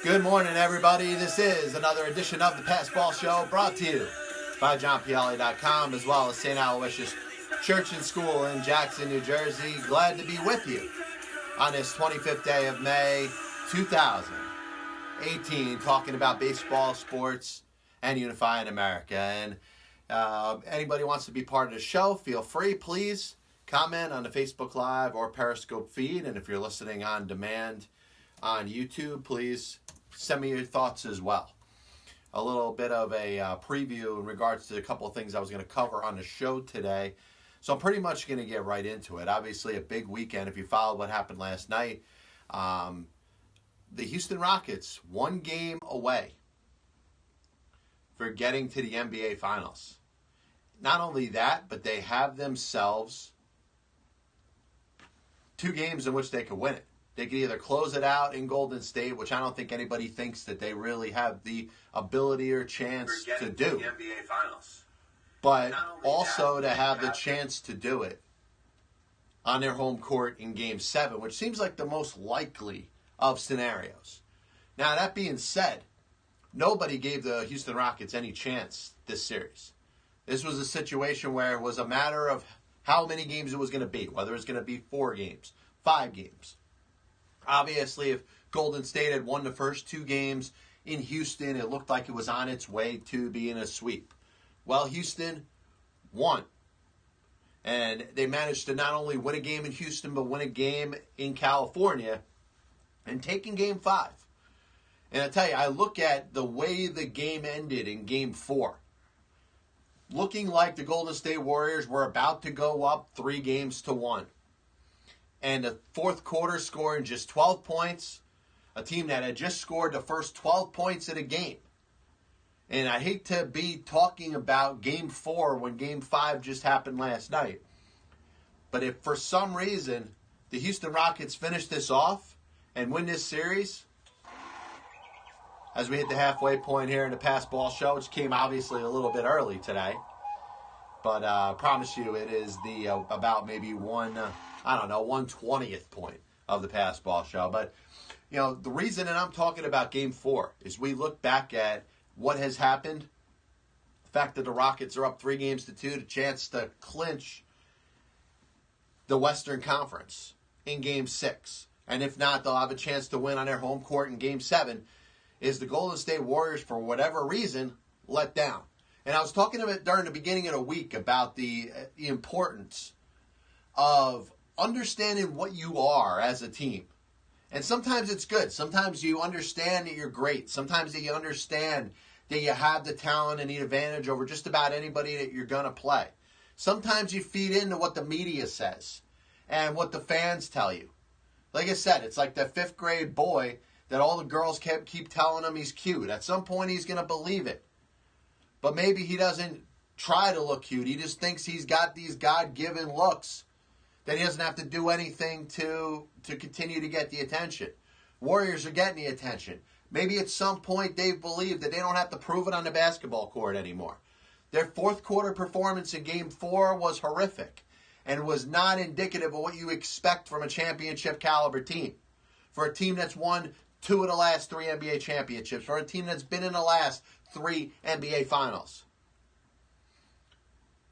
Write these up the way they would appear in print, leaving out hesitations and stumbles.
Good morning, everybody. This is another edition of the Passball Show brought to you by JohnPielli.com as well as St. Aloysius Church and School in Jackson, New Jersey. Glad to be with you on this 25th day of May 2018, talking about baseball, sports, and unifying America. And anybody wants to be part of the show, feel free, please comment on the Facebook Live or Periscope feed. And if you're listening on demand on YouTube, please send me your thoughts as well. A little bit of a preview in regards to a couple of things I was going to cover on the show today. So I'm pretty much going to get right into it. Obviously, a big weekend. If you followed what happened last night, the Houston Rockets, one game away for getting to the NBA Finals. Not only that, but they have themselves two games in which they could win it. They could either close it out in Golden State, which I don't think anybody thinks that they really have the ability or chance to do. The NBA Finals. But also to have the chance to do it on their home court in Game 7, which seems like the most likely of scenarios. Now, that being said, nobody gave the Houston Rockets any chance this series. This was a situation where it was a matter of how many games it was going to be, whether it's going to be 4 games, 5 games. Obviously, if Golden State had won the first 2 games in Houston, it looked like it was on its way to being a sweep. Well, Houston won. And they managed to not only win a game in Houston, but win a game in California and taking Game 5. And I tell you, I look at the way the game ended in Game 4. Looking like the Golden State Warriors were about to go up 3-1. And the fourth quarter scoring just 12 points. A team that had just scored the first 12 points in a game. And I hate to be talking about Game 4 when Game 5 just happened last night. But if for some reason the Houston Rockets finish this off and win this series, as we hit the halfway point here in the Passball Show, which came obviously a little bit early today. But I promise you it is the about maybe 1/20th point of the Passball Show. But, you know, the reason that I'm talking about Game 4 is we look back at what has happened. The fact that the Rockets are up 3-2, the chance to clinch the Western Conference in Game 6. And if not, they'll have a chance to win on their home court in Game 7. Is the Golden State Warriors, for whatever reason, let down. And I was talking about during the beginning of the week about the importance of understanding what you are as a team. And sometimes it's good. Sometimes you understand that you're great. Sometimes that you understand that you have the talent and the advantage over just about anybody that you're going to play. Sometimes you feed into what the media says and what the fans tell you. Like I said, it's like that 5th grade boy that all the girls keep telling him he's cute. At some point, he's going to believe it. But maybe he doesn't try to look cute. He just thinks he's got these God-given looks that he doesn't have to do anything to continue to get the attention. Warriors are getting the attention. Maybe at some point they've believed that they don't have to prove it on the basketball court anymore. Their fourth quarter performance in Game 4 was horrific and was not indicative of what you expect from a championship caliber team. For a team that's won 2 of the last 3 NBA championships. For a team that's been in the last 3 NBA finals.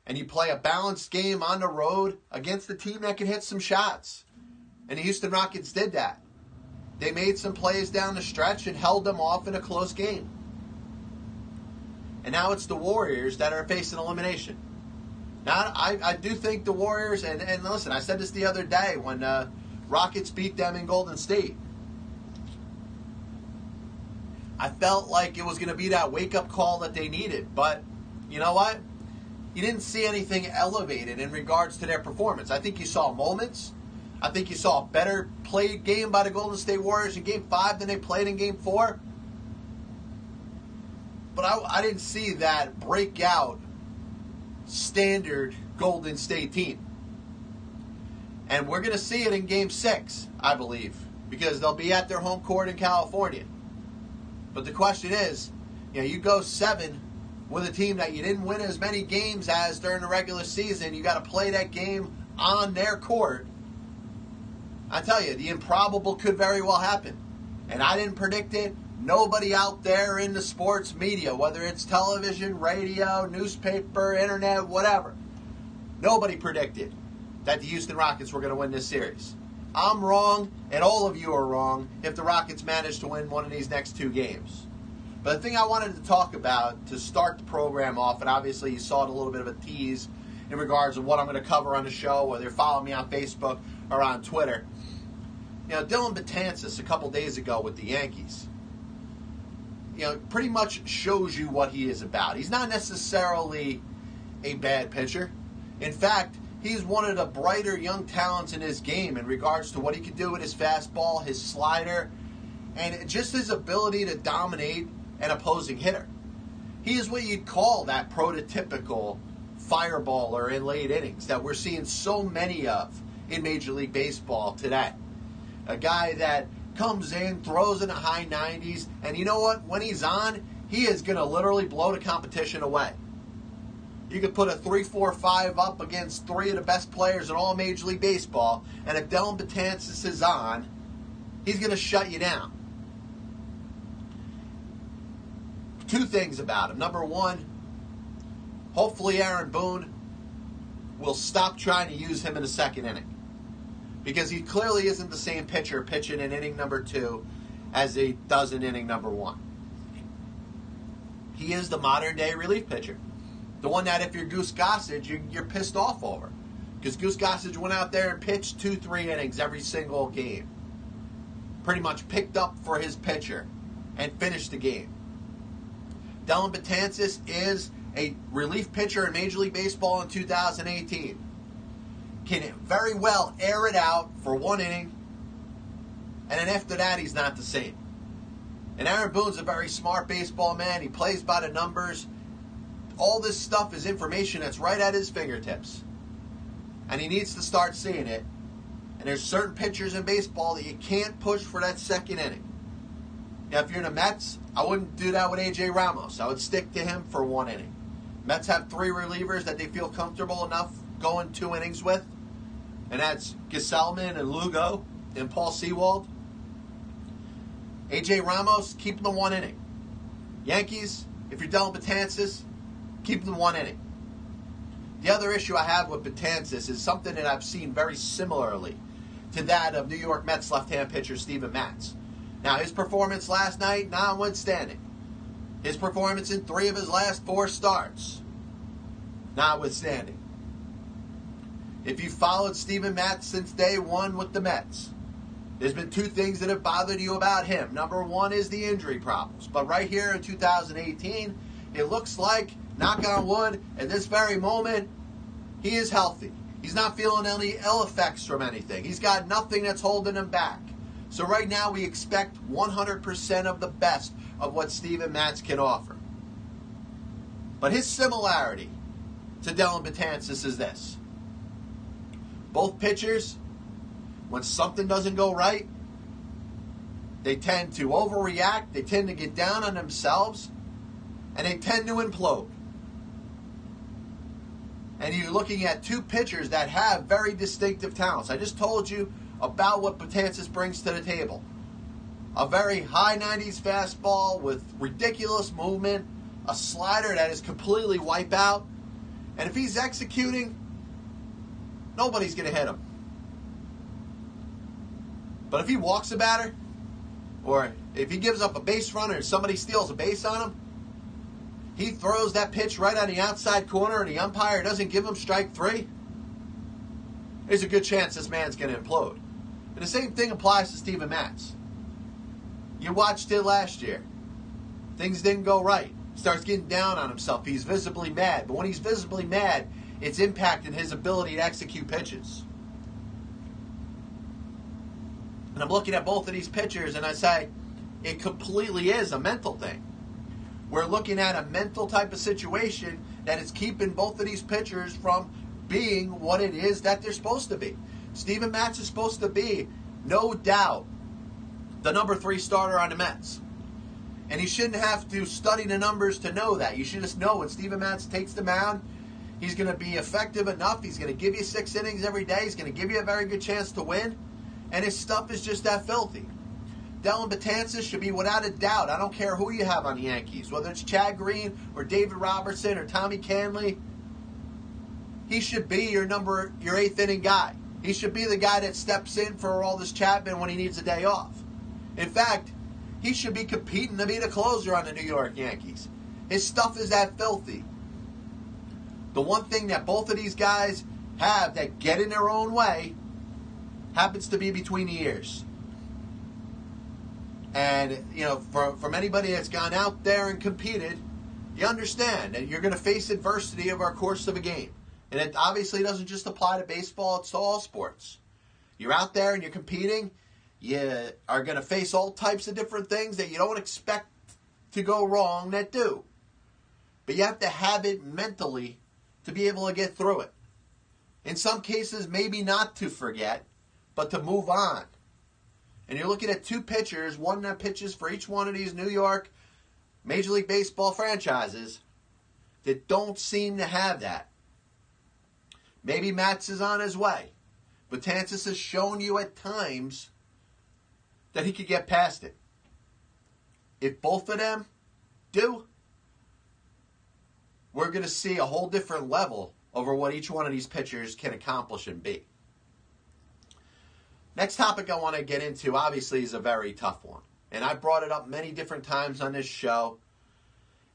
And you play a balanced game on the road against a team that can hit some shots. And the Houston Rockets did that. They made some plays down the stretch and held them off in a close game. And now it's the Warriors that are facing elimination. Now, I do think the Warriors, and listen, I said this the other day when Rockets beat them in Golden State. I felt like it was going to be that wake-up call that they needed. But you know what? You didn't see anything elevated in regards to their performance. I think you saw moments. I think you saw a better played game by the Golden State Warriors in Game 5 than they played in Game 4. But I didn't see that breakout standard Golden State team. And we're going to see it in Game 6, I believe, because they'll be at their home court in California. But the question is, you go 7 with a team that you didn't win as many games as during the regular season. You got to play that game on their court. I tell you, the improbable could very well happen. And I didn't predict it. nobody out there in the sports media, whether it's television, radio, newspaper, internet, whatever, nobody predicted that the Houston Rockets were going to win this series. I'm wrong, and all of you are wrong if the Rockets manage to win one of these next two games. But the thing I wanted to talk about to start the program off, and obviously you saw it a little bit of a tease in regards to what I'm going to cover on the show, whether you're following me on Facebook or on Twitter. Dellin Betances a couple days ago with the Yankees, pretty much shows you what he is about. He's not necessarily a bad pitcher. In fact, he's one of the brighter young talents in his game in regards to what he can do with his fastball, his slider, and just his ability to dominate an opposing hitter. He is what you'd call that prototypical fireballer in late innings that we're seeing so many of in Major League Baseball today. A guy that comes in, throws in the high 90s, and you know what? When he's on, he is going to literally blow the competition away. You could put a 3-4-5 up against three of the best players in all Major League Baseball, and if Dellin Betances is on, he's going to shut you down. Two things about him. Number one, hopefully Aaron Boone will stop trying to use him in the second inning, because he clearly isn't the same pitcher pitching in inning number 2 as he does in inning number 1. He is the modern-day relief pitcher. The one that if you're Goose Gossage, you're pissed off over. Because Goose Gossage went out there and pitched 2-3 innings every single game. Pretty much picked up for his pitcher and finished the game. Dellin Betances is a relief pitcher in Major League Baseball in 2018. Can very well air it out for 1 inning, and then after that, he's not the same. And Aaron Boone's a very smart baseball man. He plays by the numbers. All this stuff is information that's right at his fingertips. And he needs to start seeing it. And there's certain pitchers in baseball that you can't push for that second inning. Now, if you're in the Mets, I wouldn't do that with A.J. Ramos. I would stick to him for 1 inning. Mets have 3 relievers that they feel comfortable enough going 2 innings with. And that's Gesellman and Lugo and Paul Sewald. A.J. Ramos, keep them 1 inning. Yankees, if you're Dellin Betances, keep them 1 inning. The other issue I have with Betances is something that I've seen very similarly to that of New York Mets left-hand pitcher Steven Matz. Now, his performance last night, notwithstanding. His performance in 3 of his last 4 starts, notwithstanding. If you followed Steven Matz since day 1 with the Mets, there's been 2 things that have bothered you about him. Number 1 is the injury problems. But right here in 2018, it looks like, knock on wood, at this very moment, he is healthy. He's not feeling any ill effects from anything. He's got nothing that's holding him back. So right now we expect 100% of the best of what Steven Matz can offer. But his similarity to Dellin Betances is this. Both pitchers, when something doesn't go right, they tend to overreact, they tend to get down on themselves, and they tend to implode. And you're looking at 2 pitchers that have very distinctive talents. I just told you about what Betances brings to the table. A very high 90s fastball with ridiculous movement, a slider that is completely wipeout, and if he's executing, nobody's going to hit him. But if he walks a batter, or if he gives up a base runner and somebody steals a base on him, he throws that pitch right on the outside corner and the umpire doesn't give him strike 3, there's a good chance this man's going to implode. And the same thing applies to Steven Matz. You watched it last year. Things didn't go right. He starts getting down on himself. He's visibly mad. But when he's visibly mad, it's impacting his ability to execute pitches. And I'm looking at both of these pitchers and I say, it completely is a mental thing. We're looking at a mental type of situation that is keeping both of these pitchers from being what it is that they're supposed to be. Steven Matz is supposed to be, no doubt, the number 3 starter on the Mets. And you shouldn't have to study the numbers to know that. You should just know when Steven Matz takes the mound, he's going to be effective enough. He's going to give you 6 innings every day. He's going to give you a very good chance to win. And his stuff is just that filthy. Dellin Betances should be without a doubt. I don't care who you have on the Yankees, whether it's Chad Green or David Robertson or Tommy Canley. He should be your eighth inning guy. He should be the guy that steps in for Aroldis Chapman when he needs a day off. In fact, he should be competing to be the closer on the New York Yankees. His stuff is that filthy. The one thing that both of these guys have that get in their own way happens to be between the ears. And, from anybody that's gone out there and competed, you understand that you're going to face adversity over the course of a game. And it obviously doesn't just apply to baseball, it's to all sports. You're out there and you're competing, you are going to face all types of different things that you don't expect to go wrong that do. But you have to have it mentally to be able to get through it. In some cases, maybe not to forget, but to move on. And you're looking at two pitchers, one that pitches for each one of these New York Major League Baseball franchises that don't seem to have that. Maybe Matz is on his way. Betances has shown you at times that he could get past it. If both of them do, we're going to see a whole different level over what each one of these pitchers can accomplish and be. Next topic I want to get into, obviously, is a very tough one. And I brought it up many different times on this show.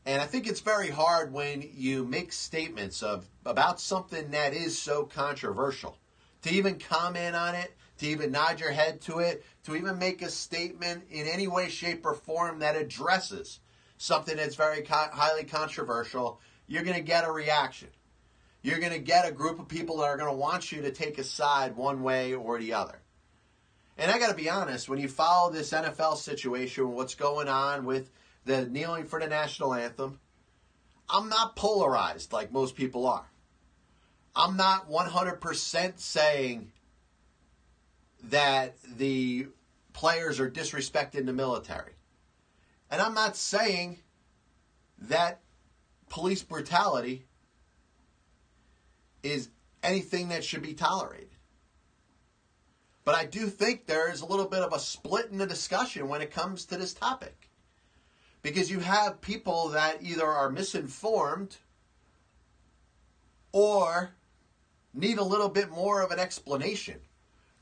And I think it's very hard when you make statements about something that is so controversial. To even comment on it, to even nod your head to it, to even make a statement in any way, shape, or form that addresses something that's very highly controversial, you're going to get a reaction. You're going to get a group of people that are going to want you to take a side one way or the other. And I got to be honest, when you follow this NFL situation, what's going on with the kneeling for the National Anthem, I'm not polarized like most people are. I'm not 100% saying that the players are disrespecting the military. And I'm not saying that police brutality is anything that should be tolerated. But I do think there is a little bit of a split in the discussion when it comes to this topic. Because you have people that either are misinformed or need a little bit more of an explanation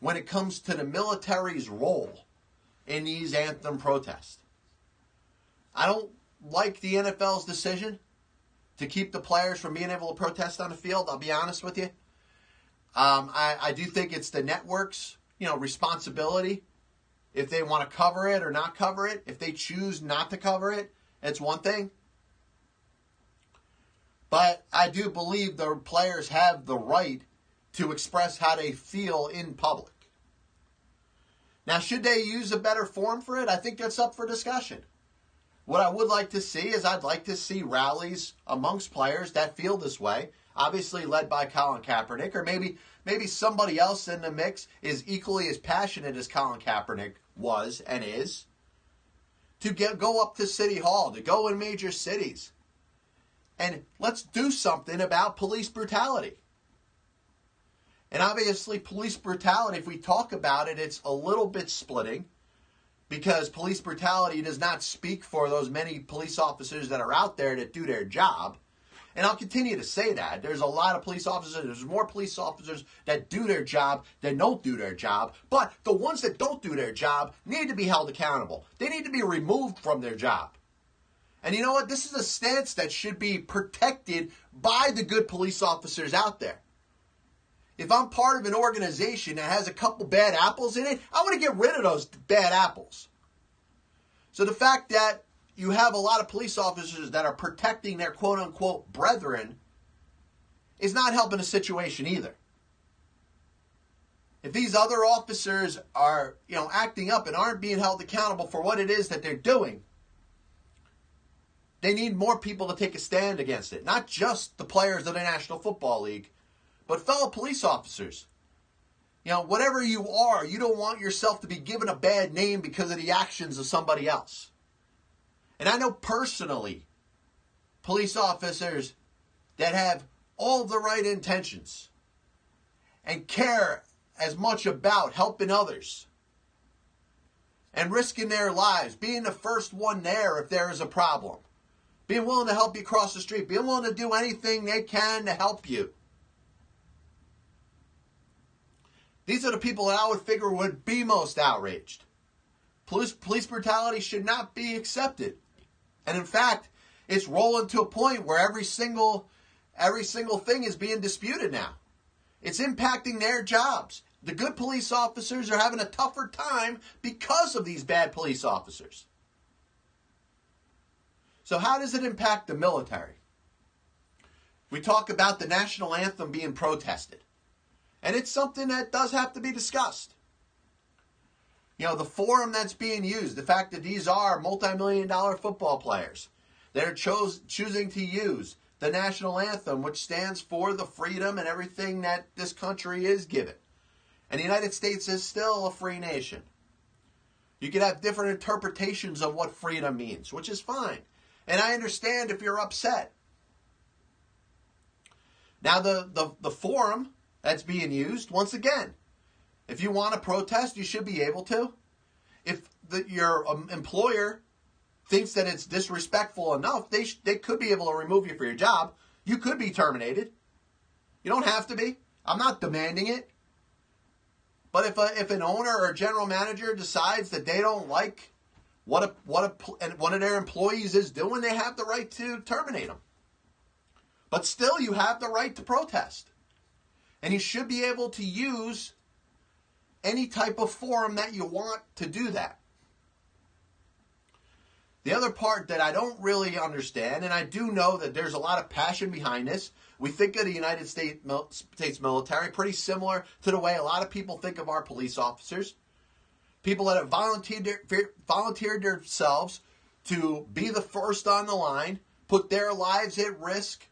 when it comes to the military's role in these anthem protests. I don't like the NFL's decision to keep the players from being able to protest on the field, I'll be honest with you. I do think it's the network's responsibility if they want to cover it or not cover it. If they choose not to cover it, it's one thing. But I do believe the players have the right to express how they feel in public. Now, should they use a better form for it? I think that's up for discussion. What I would like to see is I'd like to see rallies amongst players that feel this way, obviously led by Colin Kaepernick, or maybe somebody else in the mix is equally as passionate as Colin Kaepernick was and is, to go up to City Hall, to go in major cities. And let's do something about police brutality. And obviously, police brutality, if we talk about it, it's a little bit splitting, because police brutality does not speak for those many police officers that are out there that do their job. And I'll continue to say that. There's a lot of police officers. There's more police officers that do their job than don't do their job. But the ones that don't do their job need to be held accountable. They need to be removed from their job. And you know what? This is a stance that should be protected by the good police officers out there. If I'm part of an organization that has a couple bad apples in it, I want to get rid of those bad apples. So the fact that you have a lot of police officers that are protecting their quote-unquote brethren is not helping the situation either. If these other officers are, acting up and aren't being held accountable for what it is that they're doing, they need more people to take a stand against it. Not just the players of the National Football League, but fellow police officers. Whatever you are, you don't want yourself to be given a bad name because of the actions of somebody else. And I know personally police officers that have all the right intentions and care as much about helping others and risking their lives, being the first one there if there is a problem, being willing to help you cross the street, being willing to do anything they can to help you. These are the people that I would figure would be most outraged. Police brutality should not be accepted. And in fact, it's rolling to a point where every single thing is being disputed now. It's impacting their jobs. The good police officers are having a tougher time because of these bad police officers. So how does it impact the military? We talk about the national anthem being protested. And it's something that does have to be discussed. You know, the forum that's being used, the fact that these are multi-million-dollar football players that are choosing to use the national anthem, which stands for the freedom and everything that this country is given. And the United States is still a free nation. You could have different interpretations of what freedom means, which is fine. And I understand if you're upset. Now, the forum that's being used, once again, if you want to protest, you should be able to. If your employer thinks that it's disrespectful enough, they could be able to remove you for your job. You could be terminated. You don't have to be. I'm not demanding it. But if an owner or a general manager decides that they don't like what one of their employees is doing, they have the right to terminate them. But still, you have the right to protest. And you should be able to use any type of forum that you want to do that. The other part that I don't really understand, and I do know that there's a lot of passion behind this. We think of the United States military pretty similar to the way a lot of people think of our police officers. People that have volunteered themselves to be the first on the line, put their lives at risk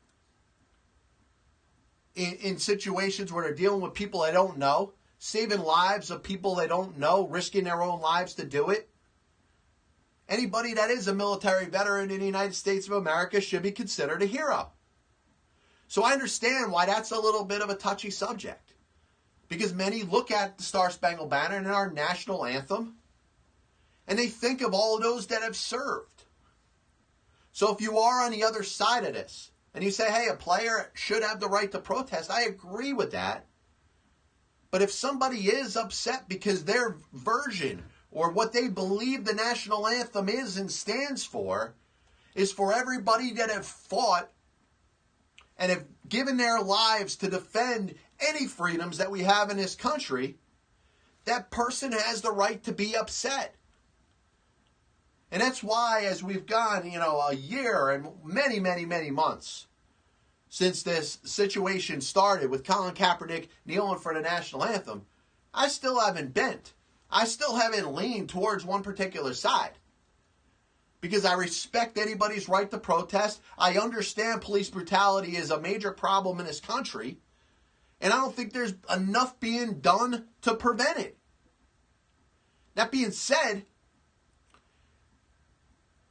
in situations where they're dealing with people they don't know, saving lives of people they don't know, risking their own lives to do it. Anybody that is a military veteran in the United States of America should be considered a hero. So I understand why that's a little bit of a touchy subject. Because many look at the Star Spangled Banner and our national anthem, and they think of all of those that have served. So if you are on the other side of this, and you say, hey, a player should have the right to protest, I agree with that. But if somebody is upset because their version or what they believe the national anthem is and stands for is for everybody that have fought and have given their lives to defend any freedoms that we have in this country, that person has the right to be upset. And that's why, as we've gone, a year and many, many, many months since this situation started with Colin Kaepernick kneeling for the national anthem, I still haven't bent. I still haven't leaned towards one particular side. Because I respect anybody's right to protest. I understand police brutality is a major problem in this country. And I don't think there's enough being done to prevent it. That being said,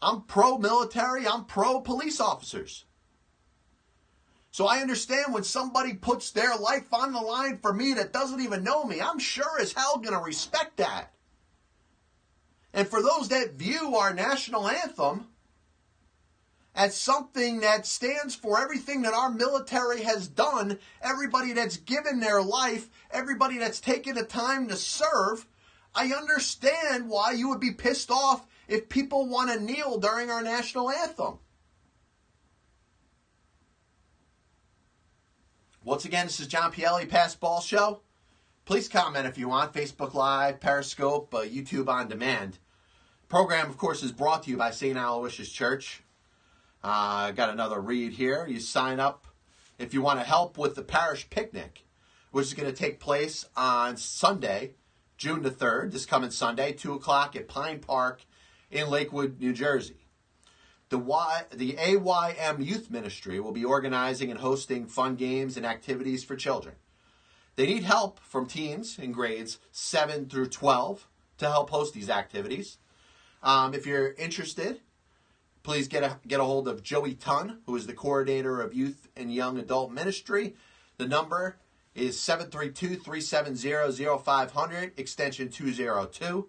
I'm pro-military, I'm pro-police officers. So I understand when somebody puts their life on the line for me that doesn't even know me, I'm sure as hell going to respect that. And for those that view our national anthem as something that stands for everything that our military has done, everybody that's given their life, everybody that's taken the time to serve, I understand why you would be pissed off if people want to kneel during our national anthem. Once again, this is John Pielli, Pass Ball Show. Please comment if you want. Facebook Live, Periscope, YouTube On Demand. The program, of course, is brought to you by St. Aloysius Church. I got another read here. You sign up if you want to help with the parish picnic, which is going to take place on Sunday, June the 3rd, this coming Sunday, 2 o'clock at Pine Park in Lakewood, New Jersey. The AYM Youth Ministry will be organizing and hosting fun games and activities for children. They need help from teens in grades 7 through 12 to help host these activities. If you're interested, please get a hold of Joey Tunn, who is the coordinator of Youth and Young Adult Ministry. The number is 732-370-0500, extension 202.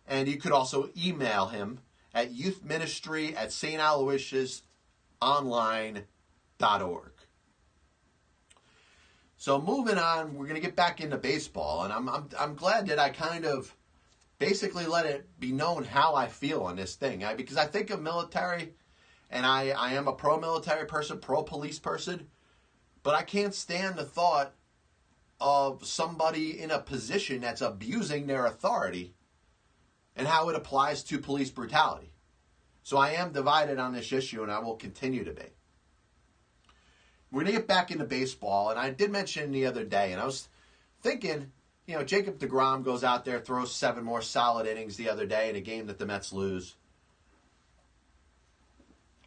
And you could also email him at youthministry@staloysiusonline.org. So moving on, we're going to get back into baseball, and I'm glad that I kind of basically let it be known how I feel on this thing, because I think of military, and I am a pro-military person, pro-police person, but I can't stand the thought of somebody in a position that's abusing their authority and how it applies to police brutality. So I am divided on this issue, and I will continue to be. We're going to get back into baseball, and I did mention the other day, and I was thinking, Jacob deGrom goes out there, throws 7 more solid innings the other day in a game that the Mets lose.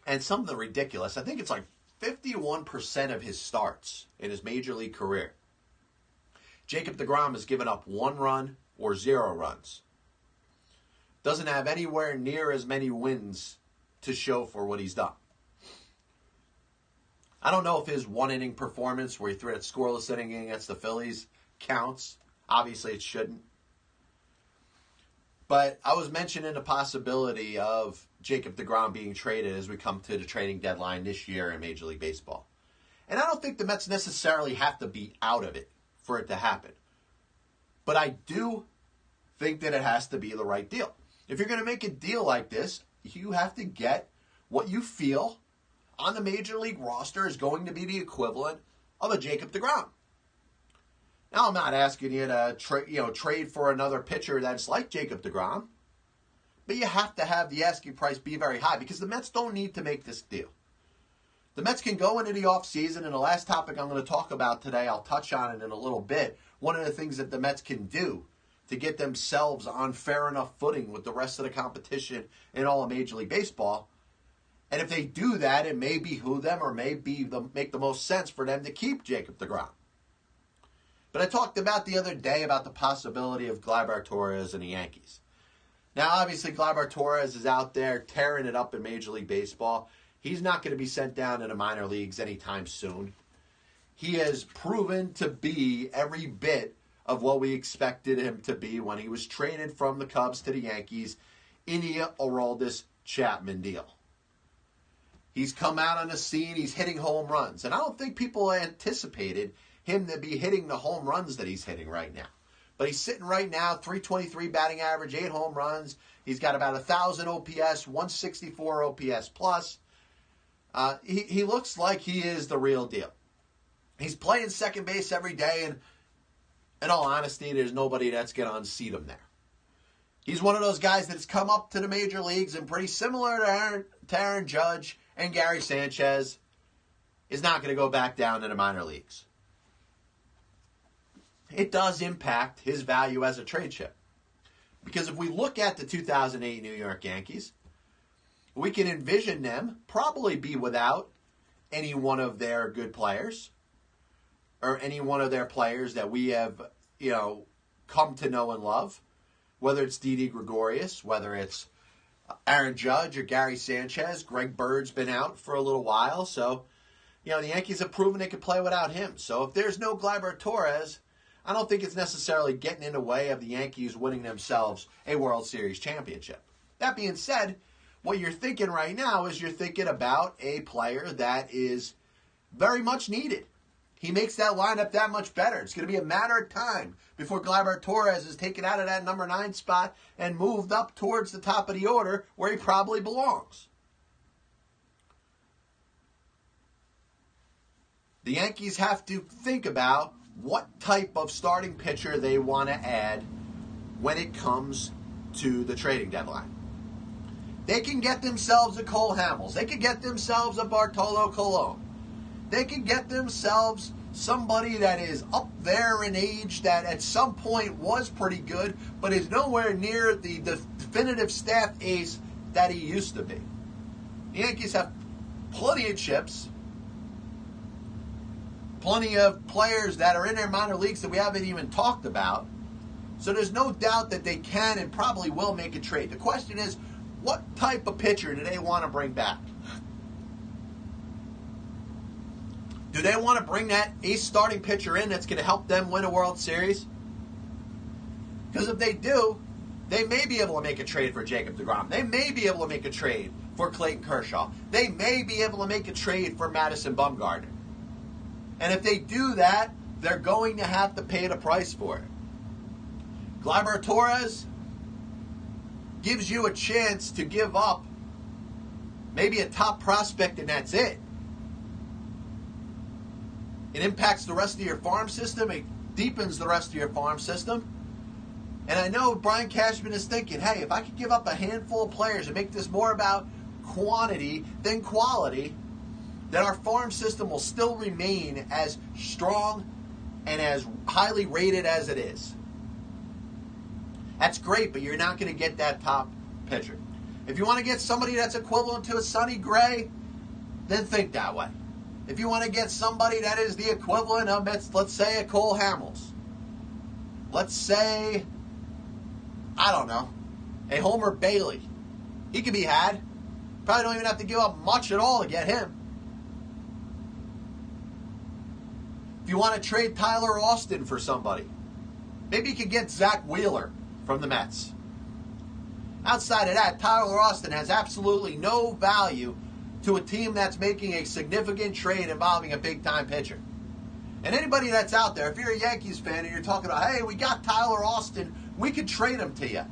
And something ridiculous. I think it's like 51% of his starts in his major league career. Jacob deGrom has given up 1 run or 0 runs. Doesn't have anywhere near as many wins to show for what he's done. I don't know if his 1-inning performance where he threw that scoreless inning against the Phillies counts. Obviously, it shouldn't. But I was mentioning the possibility of Jacob deGrom being traded as we come to the trading deadline this year in Major League Baseball. And I don't think the Mets necessarily have to be out of it for it to happen. But I do think that it has to be the right deal. If you're going to make a deal like this, you have to get what you feel on the Major League roster is going to be the equivalent of a Jacob deGrom. Now, I'm not asking you to trade for another pitcher that's like Jacob deGrom, but you have to have the asking price be very high because the Mets don't need to make this deal. The Mets can go into the offseason, and the last topic I'm going to talk about today, I'll touch on it in a little bit. One of the things that the Mets can do to get themselves on fair enough footing with the rest of the competition in all of Major League Baseball. And if they do that, it may behoove them or make the most sense for them to keep Jacob deGrom. But I talked about the other day about the possibility of Gleyber Torres and the Yankees. Now, obviously, Gleyber Torres is out there tearing it up in Major League Baseball. He's not going to be sent down to the minor leagues anytime soon. He has proven to be every bit of what we expected him to be when he was traded from the Cubs to the Yankees in the Aroldis Chapman deal. He's come out on the scene. He's hitting home runs. And I don't think people anticipated him to be hitting the home runs that he's hitting right now. But he's sitting right now, .323 batting average, 8 home runs. He's got about 1,000 OPS, 164 OPS plus. He looks like he is the real deal. He's playing second base every day, and in all honesty, there's nobody that's going to unseat him there. He's one of those guys that's come up to the major leagues and pretty similar to Aaron Judge and Gary Sanchez is not going to go back down to the minor leagues. It does impact his value as a trade chip. Because if we look at the 2008 New York Yankees, we can envision them probably be without any one of their good players or any one of their players that we have, come to know and love, whether it's Didi Gregorius, whether it's Aaron Judge or Gary Sanchez. Greg Bird's been out for a little while, so, the Yankees have proven they could play without him. So if there's no Gleyber Torres, I don't think it's necessarily getting in the way of the Yankees winning themselves a World Series championship. That being said, what you're thinking right now is you're thinking about a player that is very much needed. He makes that lineup that much better. It's going to be a matter of time before Gleyber Torres is taken out of that number 9 spot and moved up towards the top of the order where he probably belongs. The Yankees have to think about what type of starting pitcher they want to add when it comes to the trading deadline. They can get themselves a Cole Hamels. They can get themselves a Bartolo Colon. They can get themselves somebody that is up there in age that at some point was pretty good, but is nowhere near the definitive staff ace that he used to be. The Yankees have plenty of chips, plenty of players that are in their minor leagues that we haven't even talked about. So there's no doubt that they can and probably will make a trade. The question is, what type of pitcher do they want to bring back? Do they want to bring that ace starting pitcher in that's going to help them win a World Series? Because if they do, They may be able to make a trade for Jacob deGrom. They may be able to make a trade for Clayton Kershaw. They may be able to make a trade for Madison Bumgarner. And if they do that, they're going to have to pay the price for it. Gleyber Torres gives you a chance to give up maybe a top prospect, and that's it. It impacts the rest of your farm system. It deepens the rest of your farm system. And I know Brian Cashman is thinking, hey, if I could give up a handful of players and make this more about quantity than quality, then our farm system will still remain as strong and as highly rated as it is. That's great, but you're not going to get that top pitcher. If you want to get somebody that's equivalent to a Sonny Gray, then think that way. If you want to get somebody that is the equivalent of, let's say, a Cole Hamels. Let's say, I don't know, a Homer Bailey. He can be had. Probably don't even have to give up much at all to get him. If you want to trade Tyler Austin for somebody, maybe you could get Zach Wheeler from the Mets. Outside of that, Tyler Austin has absolutely no value to a team that's making a significant trade involving a big-time pitcher. And anybody that's out there, if you're a Yankees fan and you're talking about, hey, we got Tyler Austin, we could trade him to you.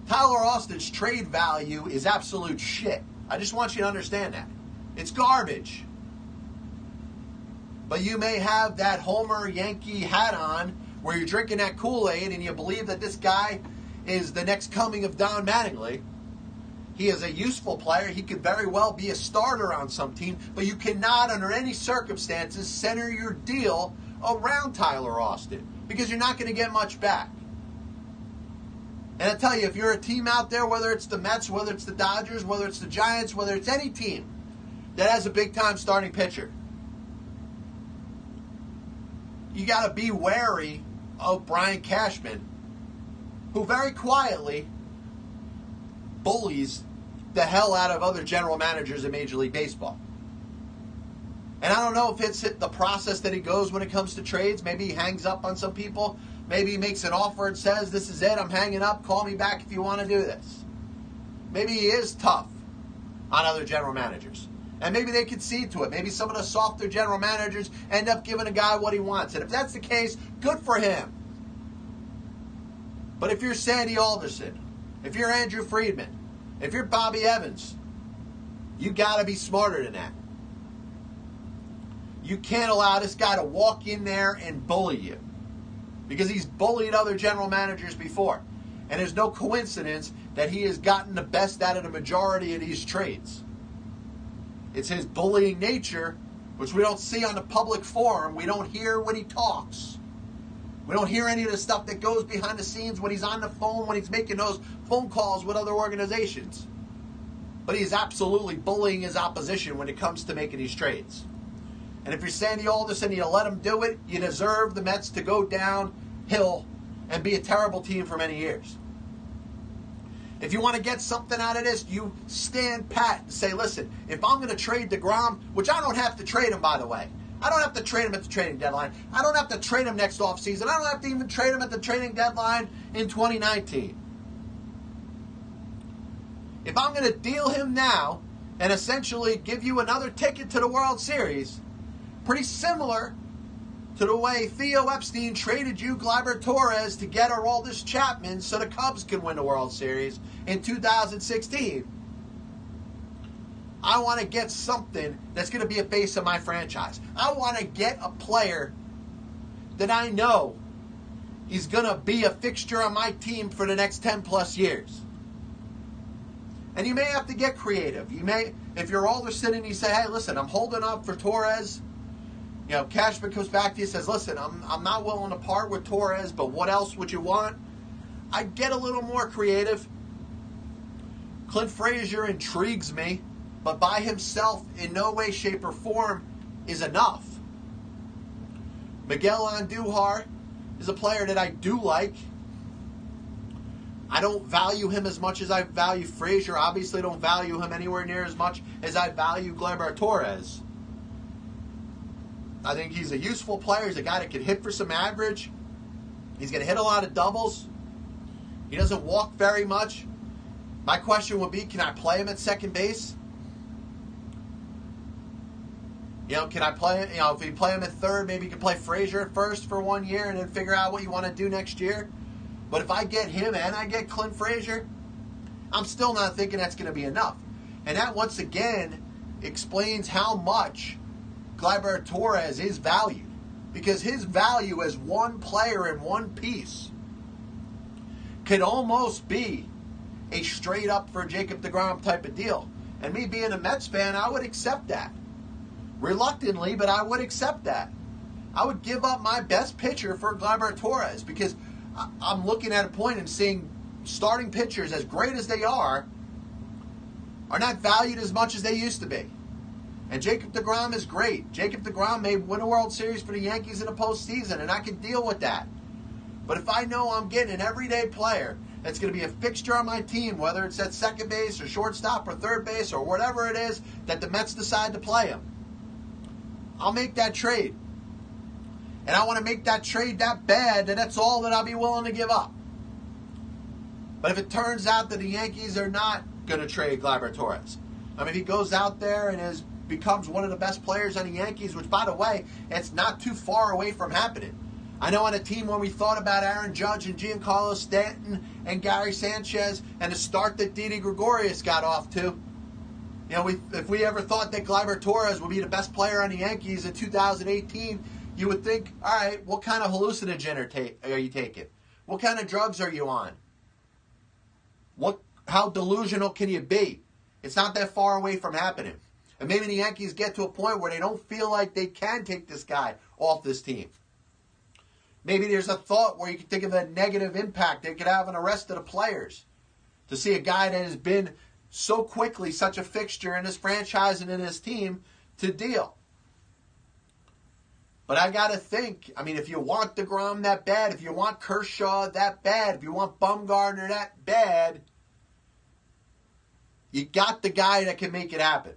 Tyler Austin's trade value is absolute shit. I just want you to understand that. It's garbage. But you may have that Homer Yankee hat on where you're drinking that Kool-Aid and you believe that this guy is the next coming of Don Mattingly. He is a useful player. He could very well be a starter on some team, but you cannot, under any circumstances, center your deal around Tyler Austin because you're not going to get much back. And I tell you, if you're a team out there, whether it's the Mets, whether it's the Dodgers, whether it's the Giants, whether it's any team that has a big-time starting pitcher, you got to be wary of Brian Cashman, who very quietly bullies the hell out of other general managers in Major League Baseball. And I don't know if it's the process that he goes when it comes to trades. Maybe he hangs up on some people. Maybe he makes an offer and says, this is it, I'm hanging up, call me back if you want to do this. Maybe he is tough on other general managers. And maybe they concede to it. Maybe some of the softer general managers end up giving a guy what he wants. And if that's the case, good for him. But if you're Sandy Alderson, if you're Andrew Friedman, if you're Bobby Evans, you got to be smarter than that. You can't allow this guy to walk in there and bully you, because he's bullied other general managers before. And there's no coincidence that he has gotten the best out of the majority of these trades. It's his bullying nature, which we don't see on the public forum. We don't hear when he talks. We don't hear any of the stuff that goes behind the scenes when he's on the phone, when he's making those phone calls with other organizations. But he's absolutely bullying his opposition when it comes to making these trades. And if you're Sandy Alderson and you let him do it, you deserve the Mets to go downhill and be a terrible team for many years. If you want to get something out of this, you stand pat and say, listen, if I'm going to trade deGrom, which I don't have to trade him, by the way. I don't have to trade him at the trading deadline. I don't have to trade him next offseason. I don't have to even trade him at the trading deadline in 2019. If I'm going to deal him now and essentially give you another ticket to the World Series, pretty similar to the way Theo Epstein traded you Gleyber Torres to get Aroldis Chapman so the Cubs can win the World Series in 2016. I want to get something that's going to be a face of my franchise. I want to get a player that I know is going to be a fixture on my team for the next 10 plus years. And you may have to get creative. You may, if you're Alderson and you say, hey, listen, I'm holding up for Torres. You know, Cashman comes back to you and says, listen, I'm not willing to part with Torres, but what else would you want? I'd get a little more creative. Clint Frazier intrigues me, but by himself, in no way, shape, or form, is enough. Miguel Andujar is a player that I do like. I don't value him as much as I value Frazier. Obviously, I don't value him anywhere near as much as I value Gleyber Torres. I think he's a useful player. He's a guy that can hit for some average. He's going to hit a lot of doubles. He doesn't walk very much. My question would be, can I play him at second base? Can I play him? If you play him at third, maybe you can play Frazier at first for 1 year and then figure out what you want to do next year. But if I get him and I get Clint Frazier, I'm still not thinking that's going to be enough. And that, once again, explains how much Gleyber Torres is valued. Because his value as one player in one piece could almost be a straight-up for Jacob deGrom type of deal. And me being a Mets fan, I would accept that. Reluctantly, but I would accept that. I would give up my best pitcher for Gleyber Torres because I'm looking at a point and seeing starting pitchers, as great as they are not valued as much as they used to be. And Jacob deGrom is great. Jacob deGrom may win a World Series for the Yankees in the postseason, and I can deal with that. But if I know I'm getting an everyday player that's going to be a fixture on my team, whether it's at second base or shortstop or third base or whatever it is that the Mets decide to play him, I'll make that trade. And I want to make that trade that bad that that's all that I'll be willing to give up. But if it turns out that the Yankees are not going to trade Gleyber Torres, if he goes out there and becomes one of the best players on the Yankees, which, by the way, it's not too far away from happening. I know on a team when we thought about Aaron Judge and Giancarlo Stanton and Gary Sanchez and the start that Didi Gregorius got off to, if we ever thought that Gleyber Torres would be the best player on the Yankees in 2018, you would think, all right, what kind of hallucinogen are you taking? What kind of drugs are you on? How delusional can you be? It's not that far away from happening. And maybe the Yankees get to a point where they don't feel like they can take this guy off this team. Maybe there's a thought where you can think of a negative impact they could have on the rest of the players. To see a guy that has been so quickly such a fixture in his franchise and in his team to deal. But I got to think, if you want deGrom that bad, if you want Kershaw that bad, if you want Bumgarner that bad, you got the guy that can make it happen.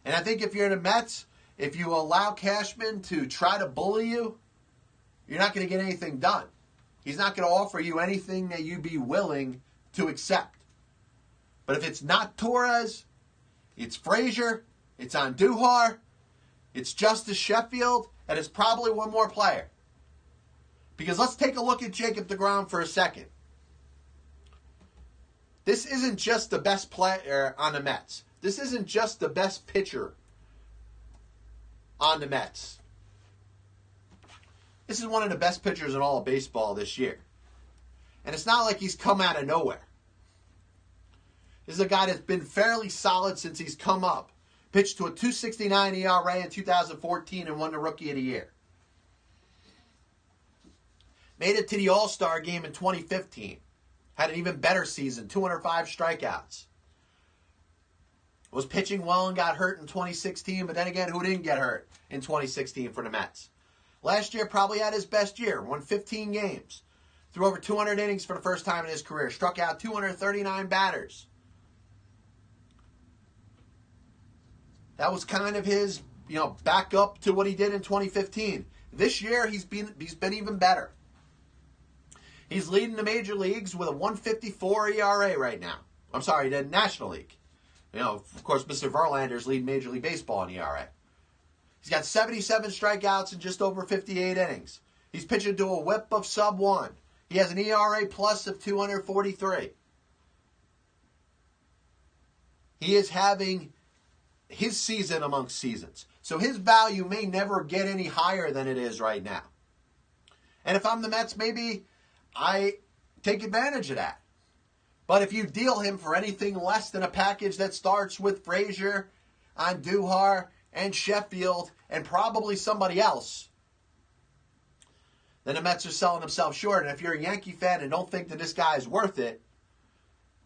And I think if you're in the Mets, if you allow Cashman to try to bully you, you're not going to get anything done. He's not going to offer you anything that you'd be willing to accept. But if it's not Torres, it's Frazier, it's Andujar, it's Justis Sheffield, and it's probably one more player. Because let's take a look at Jacob deGrom for a second. This isn't just the best player on the Mets. This isn't just the best pitcher on the Mets. This is one of the best pitchers in all of baseball this year. And it's not like he's come out of nowhere. This is a guy that's been fairly solid since he's come up. Pitched to a 2.69 ERA in 2014 and won the Rookie of the Year. Made it to the All-Star game in 2015. Had an even better season, 205 strikeouts. Was pitching well and got hurt in 2016, but then again, who didn't get hurt in 2016 for the Mets? Last year probably had his best year, won 15 games. Threw over 200 innings for the first time in his career. Struck out 239 batters. That was kind of his, back up to what he did in 2015. This year, he's been even better. He's leading the major leagues with a 1.54 ERA right now. I'm sorry, the National League. Of course, Mr. Verlander's leading Major League Baseball in ERA. He's got 77 strikeouts in just over 58 innings. He's pitching to a whip of sub-1. He has an ERA plus of 243. He is having his season amongst seasons. So his value may never get any higher than it is right now. And if I'm the Mets, maybe I take advantage of that. But if you deal him for anything less than a package that starts with Frazier, Andujar, and Sheffield, and probably somebody else, then the Mets are selling themselves short. And if you're a Yankee fan and don't think that this guy is worth it,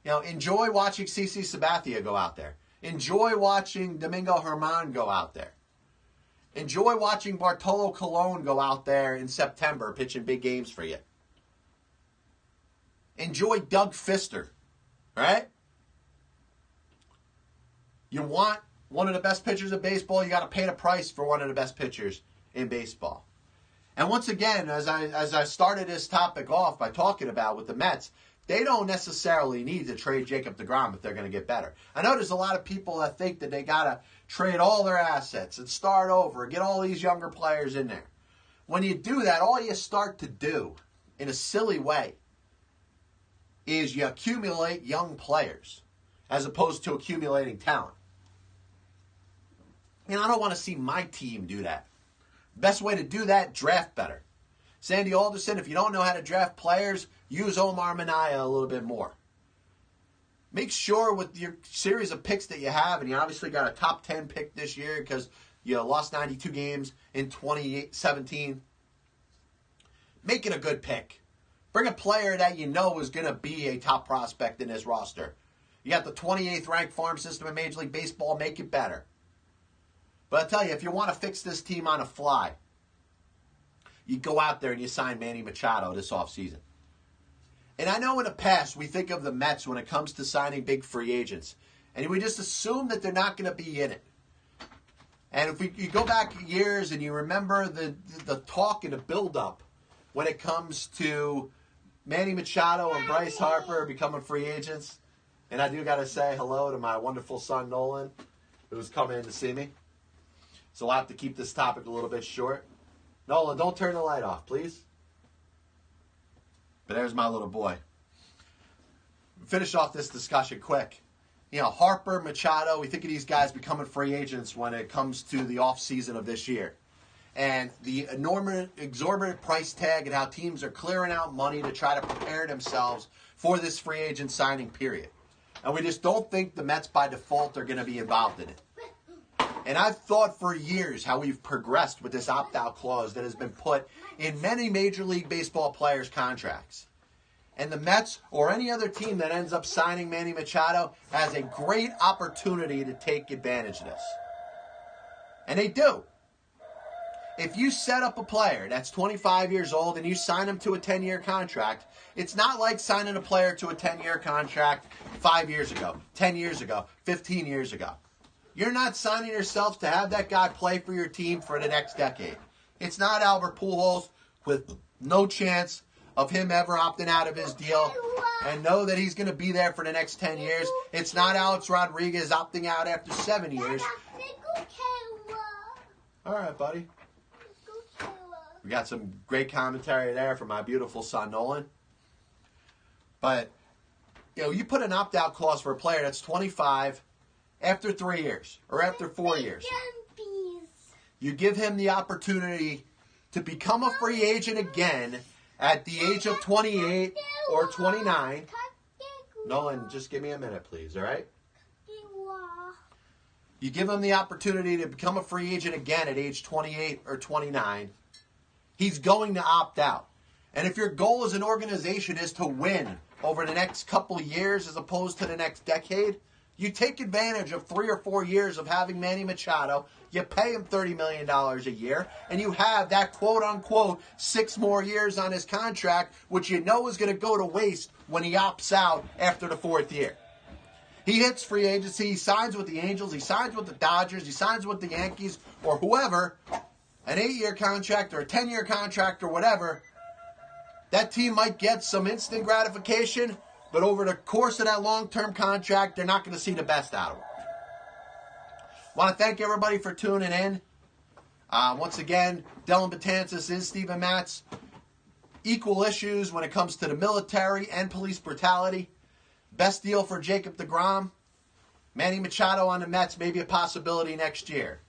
enjoy watching CC Sabathia go out there. Enjoy watching Domingo Germán go out there. Enjoy watching Bartolo Colon go out there in September pitching big games for you. Enjoy Doug Fister, right? You want one of the best pitchers of baseball, you got to pay the price for one of the best pitchers in baseball. And once again, as I started this topic off by talking about with the Mets, they don't necessarily need to trade Jacob deGrom if they're going to get better. I know there's a lot of people that think that they got to trade all their assets and start over and get all these younger players in there. When you do that, all you start to do in a silly way is you accumulate young players as opposed to accumulating talent. And I don't want to see my team do that. Best way to do that, draft better. Sandy Alderson, if you don't know how to draft players, use Omar Minaya a little bit more. Make sure with your series of picks that you have, and you obviously got a top 10 pick this year because you lost 92 games in 2017. Make it a good pick. Bring a player that you know is going to be a top prospect in this roster. You got the 28th ranked farm system in Major League Baseball. Make it better. But I tell you, if you want to fix this team on a fly, you go out there and you sign Manny Machado this offseason. And I know in the past we think of the Mets when it comes to signing big free agents, and we just assume that they're not going to be in it. And if you go back years and you remember the talk and the build-up when it comes to Manny Machado and Bryce Harper becoming free agents, and I do got to say hello to my wonderful son Nolan, who's coming in to see me. So I'll have to keep this topic a little bit short. Nolan, don't turn the light off, please. But there's my little boy. Finish off this discussion quick. You know, Harper, Machado, we think of these guys becoming free agents when it comes to the offseason of this year. And the enormous, exorbitant price tag and how teams are clearing out money to try to prepare themselves for this free agent signing period. And we just don't think the Mets by default are going to be involved in it. And I've thought for years how we've progressed with this opt-out clause that has been put in many Major League Baseball players' contracts. And the Mets or any other team that ends up signing Manny Machado has a great opportunity to take advantage of this. And they do. If you set up a player that's 25 years old and you sign him to a 10-year contract, it's not like signing a player to a 10-year contract 5 years ago, 10 years ago, 15 years ago. You're not signing yourself to have that guy play for your team for the next decade. It's not Albert Pujols with no chance of him ever opting out of his deal and know that he's going to be there for the next 10 years. It's not Alex Rodriguez opting out after 7 years. All right, buddy. We got some great commentary there from my beautiful son, Nolan. But, you know, you put an opt-out clause for a player that's 25 after 3 years or after 4 years. You give him the opportunity to become a free agent again at the age of 28 or 29. Nolan, just give me a minute, please, all right? You give him the opportunity to become a free agent again at age 28 or 29. He's going to opt out. And if your goal as an organization is to win over the next couple of years as opposed to the next decade, you take advantage of 3 or 4 years of having Manny Machado, you pay him $30 million a year, and you have that quote-unquote 6 more years on his contract, which you know is going to go to waste when he opts out after the 4th year. He hits free agency, he signs with the Angels, he signs with the Dodgers, he signs with the Yankees, or whoever, an 8-year contract or a 10-year contract or whatever. That team might get some instant gratification, but over the course of that long-term contract, they're not going to see the best out of him. I want to thank everybody for tuning in. Once again, Dellin Betances is Steven Matz. Equal issues when it comes to the military and police brutality. Best deal for Jacob deGrom. Manny Machado on the Mets may be a possibility next year.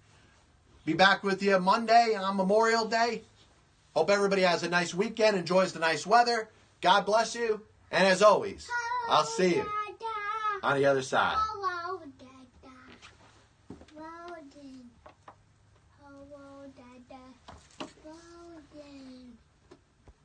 Be back with you Monday on Memorial Day. Hope everybody has a nice weekend, enjoys the nice weather. God bless you. And as always, I'll see you on the other side.